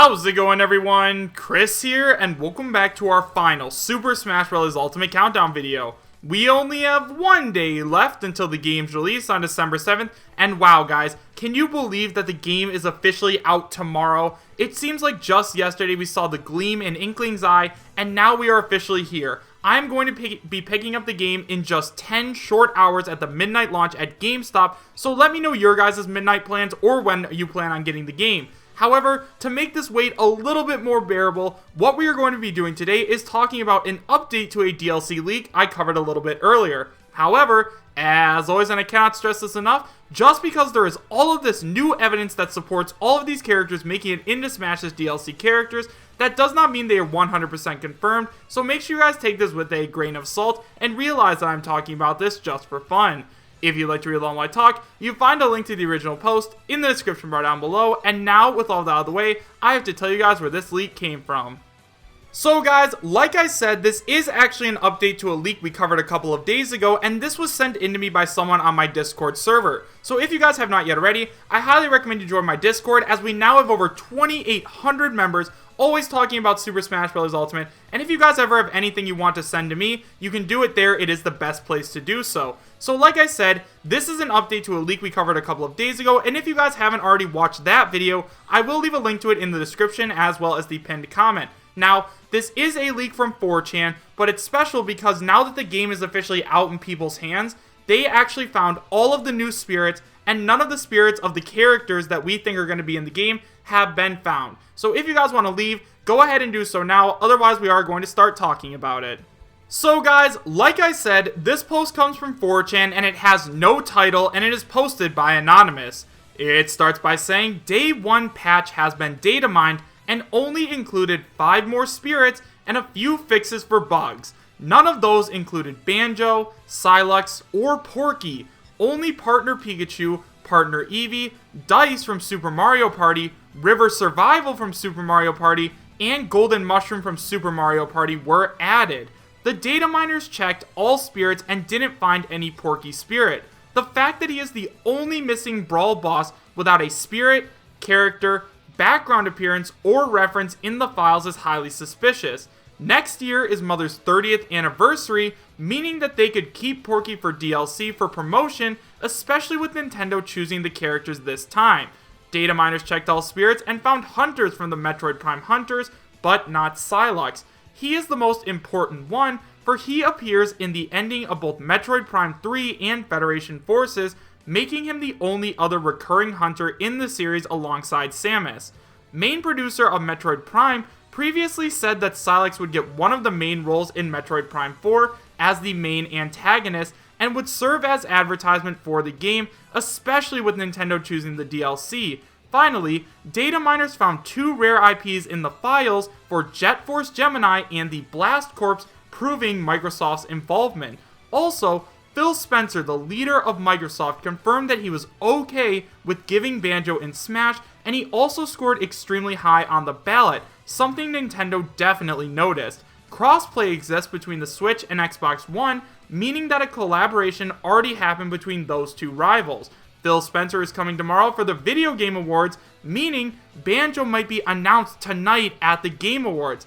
How's it going, everyone? Chris here, and welcome back to our final Super Smash Bros. Ultimate Countdown video. We only have one day left until the game's release on December 7th, and wow guys, can you believe that the game is officially out tomorrow? It seems like just yesterday we saw the gleam in Inkling's eye, and now we are officially here. I'm going to be picking up the game in just 10 short hours at the midnight launch at GameStop, so let me know your guys' midnight plans or when you plan on getting the game. However, to make this wait a little bit more bearable, what we are going to be doing today is talking about an update to a DLC leak I covered a little bit earlier. However, as always, and I cannot stress this enough, just because there is all of this new evidence that supports all of these characters making it into Smash's DLC characters, that does not mean they are 100% confirmed, so make sure you guys take this with a grain of salt and realize that I'm talking about this just for fun. If you'd like to read along while I talk, you find a link to the original post in the description bar down below, and now with all that out of the way, I have to tell you guys where this leak came from. So guys, like I said, this is actually an update to a leak we covered a couple of days ago, and this was sent in to me by someone on my Discord server. So if you guys have not yet already, I highly recommend you join my Discord, as we now have over 2,800 members always talking about Super Smash Bros. Ultimate, and if you guys ever have anything you want to send to me, you can do it there. It is the best place to do so. So like I said, this is an update to a leak we covered a couple of days ago, and if you guys haven't already watched that video, I will leave a link to it in the description as well as the pinned comment. Now, this is a leak from 4chan, but it's special because now that the game is officially out in people's hands, they actually found all of the new spirits, and none of the spirits of the characters that we think are going to be in the game have been found. So if you guys want to leave, go ahead and do so now, otherwise we are going to start talking about it. So guys, like I said, this post comes from 4chan and it has no title and it is posted by Anonymous. It starts by saying, Day 1 patch has been data mined and only included 5 more spirits and a few fixes for bugs. None of those included Banjo, Silux, or Porky. Only Partner Pikachu, Partner Eevee, Dice from Super Mario Party, River Survival from Super Mario Party, and Golden Mushroom from Super Mario Party were added. The data miners checked all spirits and didn't find any Porky spirit. The fact that he is the only missing Brawl boss without a spirit, character, background appearance, or reference in the files is highly suspicious. Next year is Mother's 30th anniversary, meaning that they could keep Porky for DLC for promotion, especially with Nintendo choosing the characters this time. Data miners checked all spirits and found hunters from the Metroid Prime hunters, but not Silux. He is the most important one, for he appears in the ending of both Metroid Prime 3 and Federation Forces, making him the only other recurring hunter in the series alongside Samus. Main producer of Metroid Prime previously said that Silux would get one of the main roles in Metroid Prime 4 as the main antagonist and would serve as advertisement for the game, especially with Nintendo choosing the DLC. Finally, data miners found 2 rare IPs in the files for Jet Force Gemini and the Blast Corps, proving Microsoft's involvement. Also, Phil Spencer, the leader of Microsoft, confirmed that he was okay with giving Banjo in Smash, and he also scored extremely high on the ballot, something Nintendo definitely noticed. Crossplay exists between the Switch and Xbox One, meaning that a collaboration already happened between those two rivals. Phil Spencer is coming tomorrow for the Video Game Awards, meaning Banjo might be announced tonight at the Game Awards.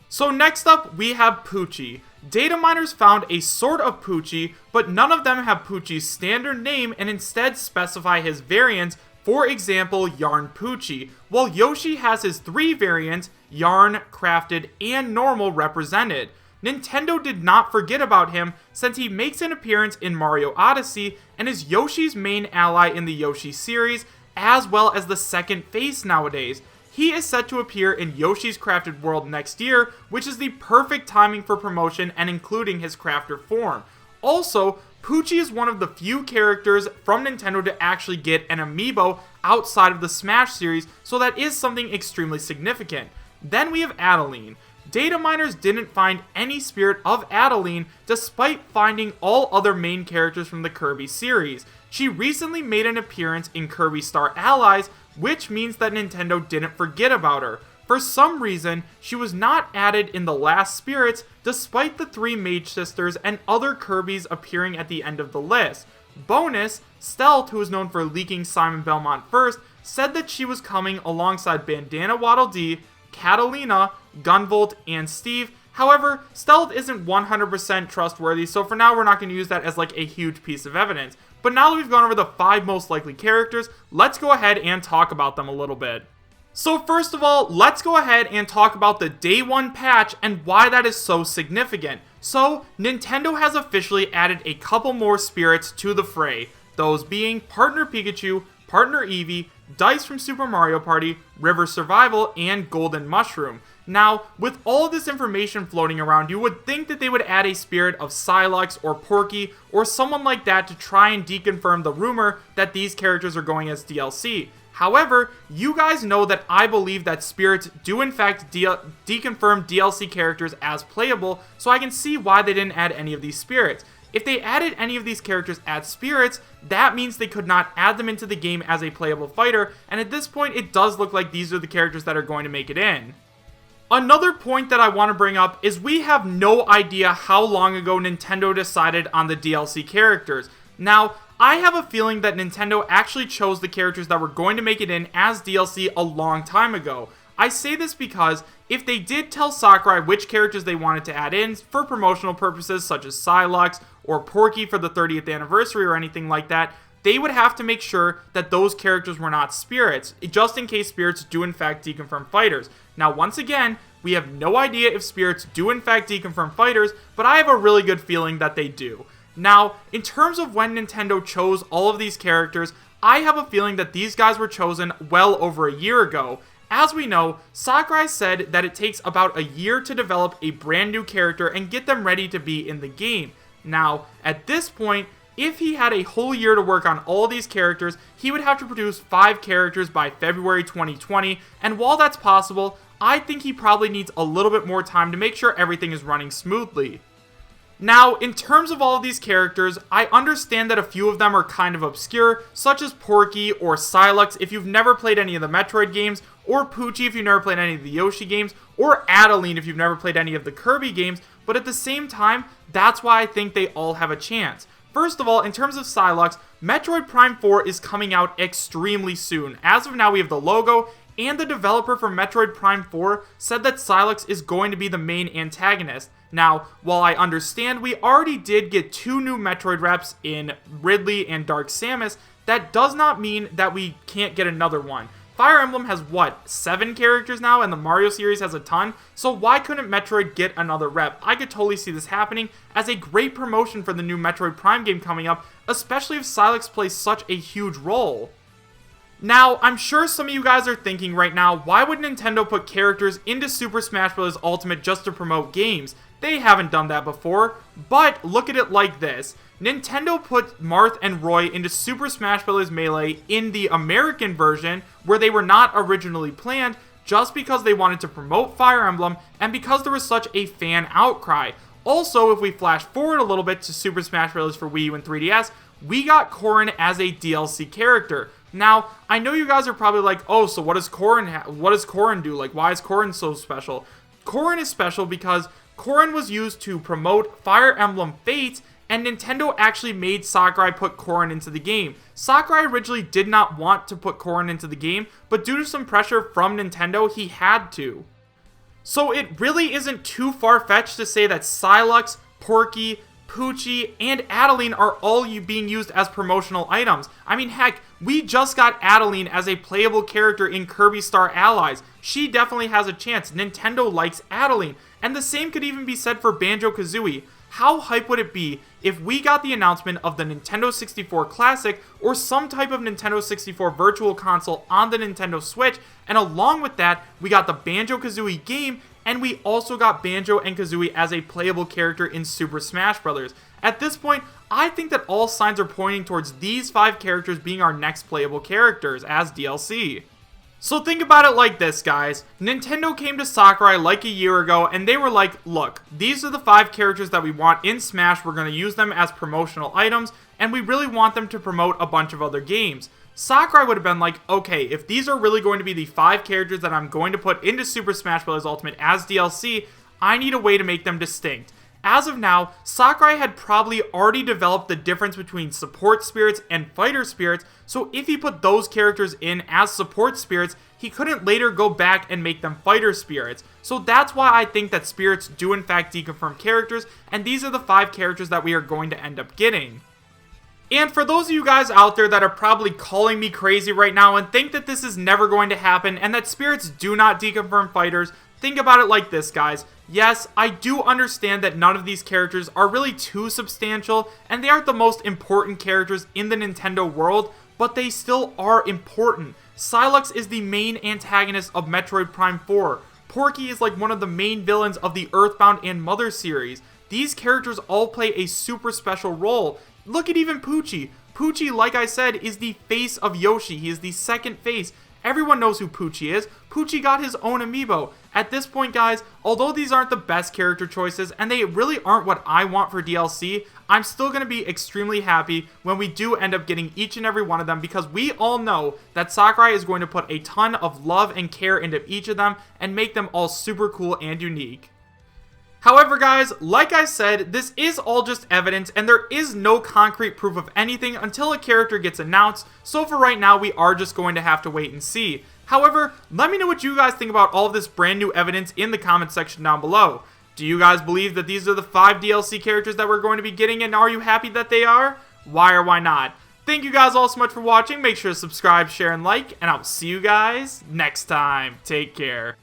So next up, we have Poochie. Data miners found a sort of Poochie, but none of them have Poochie's standard name and instead specify his variants, for example, Yarn Poochie, while Yoshi has his 3 variants, Yarn, Crafted, and Normal, represented. Nintendo did not forget about him, since he makes an appearance in Mario Odyssey and is Yoshi's main ally in the Yoshi series, as well as the second face nowadays. He is set to appear in Yoshi's Crafted World next year, which is the perfect timing for promotion and including his crafter form. Also, Poochie is one of the few characters from Nintendo to actually get an amiibo outside of the Smash series, so that is something extremely significant. Then we have Adeline. Data miners didn't find any spirit of Adeline, despite finding all other main characters from the Kirby series. She recently made an appearance in Kirby Star Allies, which means that Nintendo didn't forget about her. For some reason, she was not added in the last spirits, despite the 3 Mage Sisters and other Kirbys appearing at the end of the list. Bonus, Stealth, who is known for leaking Simon Belmont first, said that she was coming alongside Bandana Waddle Dee, Catalina, Gunvolt, and Steve. However, Stealth isn't 100% trustworthy, so for now we're not going to use that as like a huge piece of evidence. But now that we've gone over the 5 most likely characters, let's go ahead and talk about them a little bit. So first of all, let's go ahead and talk about the Day 1 patch and why that is so significant. So, Nintendo has officially added a couple more spirits to the fray, those being Partner Pikachu, Partner Eevee, Dice from Super Mario Party, River Survival, and Golden Mushroom. Now, with all of this information floating around, you would think that they would add a spirit of Psylux or Porky or someone like that to try and deconfirm the rumor that these characters are going as DLC. However, you guys know that I believe that spirits do in fact deconfirm DLC characters as playable, so I can see why they didn't add any of these spirits. If they added any of these characters as spirits, that means they could not add them into the game as a playable fighter, and at this point it does look like these are the characters that are going to make it in. Another point that I want to bring up is we have no idea how long ago Nintendo decided on the DLC characters. Now, I have a feeling that Nintendo actually chose the characters that were going to make it in as DLC a long time ago. I say this because if they did tell Sakurai which characters they wanted to add in for promotional purposes such as Psylux or Porky for the 30th anniversary or anything like that, they would have to make sure that those characters were not spirits, just in case spirits do in fact deconfirm fighters. Now once again, we have no idea if spirits do in fact deconfirm fighters, but I have a really good feeling that they do. Now, in terms of when Nintendo chose all of these characters, I have a feeling that these guys were chosen well over a year ago. As we know, Sakurai said that it takes about a year to develop a brand new character and get them ready to be in the game. Now, at this point, if he had a whole year to work on all these characters, he would have to produce 5 characters by February 2020, and while that's possible, I think he probably needs a little bit more time to make sure everything is running smoothly. Now, in terms of all of these characters, I understand that a few of them are kind of obscure, such as Porky or Psylux if you've never played any of the Metroid games, or Poochie if you've never played any of the Yoshi games, or Adeline if you've never played any of the Kirby games, but at the same time, that's why I think they all have a chance. First of all, in terms of Psylux, Metroid Prime 4 is coming out extremely soon. As of now, we have the logo, and the developer for Metroid Prime 4 said that Psylux is going to be the main antagonist. Now, while I understand we already did get 2 new Metroid reps in Ridley and Dark Samus, that does not mean that we can't get another one. Fire Emblem has, 7 characters now, and the Mario series has a ton, so why couldn't Metroid get another rep? I could totally see this happening as a great promotion for the new Metroid Prime game coming up, especially if Psylux plays such a huge role. Now, I'm sure some of you guys are thinking right now, why would Nintendo put characters into Super Smash Bros. Ultimate just to promote games? They haven't done that before, but look at it like this. Nintendo put Marth and Roy into Super Smash Bros. Melee in the American version, where they were not originally planned, just because they wanted to promote Fire Emblem, and because there was such a fan outcry. Also, if we flash forward a little bit to Super Smash Bros. For Wii U and 3DS, we got Corrin as a DLC character. Now, I know you guys are probably like, oh, so what does Corrin do? Like, why is Corrin so special? Corrin is special because Corrin was used to promote Fire Emblem Fates, and Nintendo actually made Sakurai put Corrin into the game. Sakurai originally did not want to put Corrin into the game, but due to some pressure from Nintendo, he had to. So it really isn't too far-fetched to say that Psylux, Porky, Poochie, and Adeline are all being used as promotional items. I mean, heck, we just got Adeline as a playable character in Kirby Star Allies. She definitely has a chance. Nintendo likes Adeline. And the same could even be said for Banjo-Kazooie. How hype would it be if we got the announcement of the Nintendo 64 Classic or some type of Nintendo 64 Virtual Console on the Nintendo Switch, and along with that, we got the Banjo-Kazooie game, and we also got Banjo and Kazooie as a playable character in Super Smash Bros. At this point, I think that all signs are pointing towards these 5 characters being our next playable characters as DLC. So think about it like this, guys. Nintendo came to Sakurai like a year ago, and they were like, look, these are the 5 characters that we want in Smash, we're going to use them as promotional items, and we really want them to promote a bunch of other games. Sakurai would have been like, okay, if these are really going to be the 5 characters that I'm going to put into Super Smash Bros. Ultimate as DLC, I need a way to make them distinct. as of now, Sakurai had probably already developed the difference between support spirits and fighter spirits, so if he put those characters in as support spirits, he couldn't later go back and make them fighter spirits. So that's why I think that spirits do in fact deconfirm characters, and these are the 5 characters that we are going to end up getting. And for those of you guys out there that are probably calling me crazy right now and think that this is never going to happen and that spirits do not deconfirm fighters, think about it like this, guys. Yes, I do understand that none of these characters are really too substantial and they aren't the most important characters in the Nintendo world, but they still are important. Sylux is the main antagonist of Metroid Prime 4. Porky is like one of the main villains of the Earthbound and Mother series. These characters all play a super special role. Look at even Poochie. Poochie, like I said, is the face of Yoshi. He is the second face. Everyone knows who Poochie is. Poochie got his own amiibo. At this point, guys, although these aren't the best character choices, and they really aren't what I want for DLC, I'm still going to be extremely happy when we do end up getting each and every one of them, because we all know that Sakurai is going to put a ton of love and care into each of them and make them all super cool and unique. However, guys, like I said, this is all just evidence and there is no concrete proof of anything until a character gets announced, so for right now we are just going to have to wait and see. However, let me know what you guys think about all of this brand new evidence in the comment section down below. Do you guys believe that these are the 5 DLC characters that we're going to be getting, and are you happy that they are? Why or why not? Thank you guys all so much for watching. Make sure to subscribe, share, and like, and I'll see you guys next time. Take care.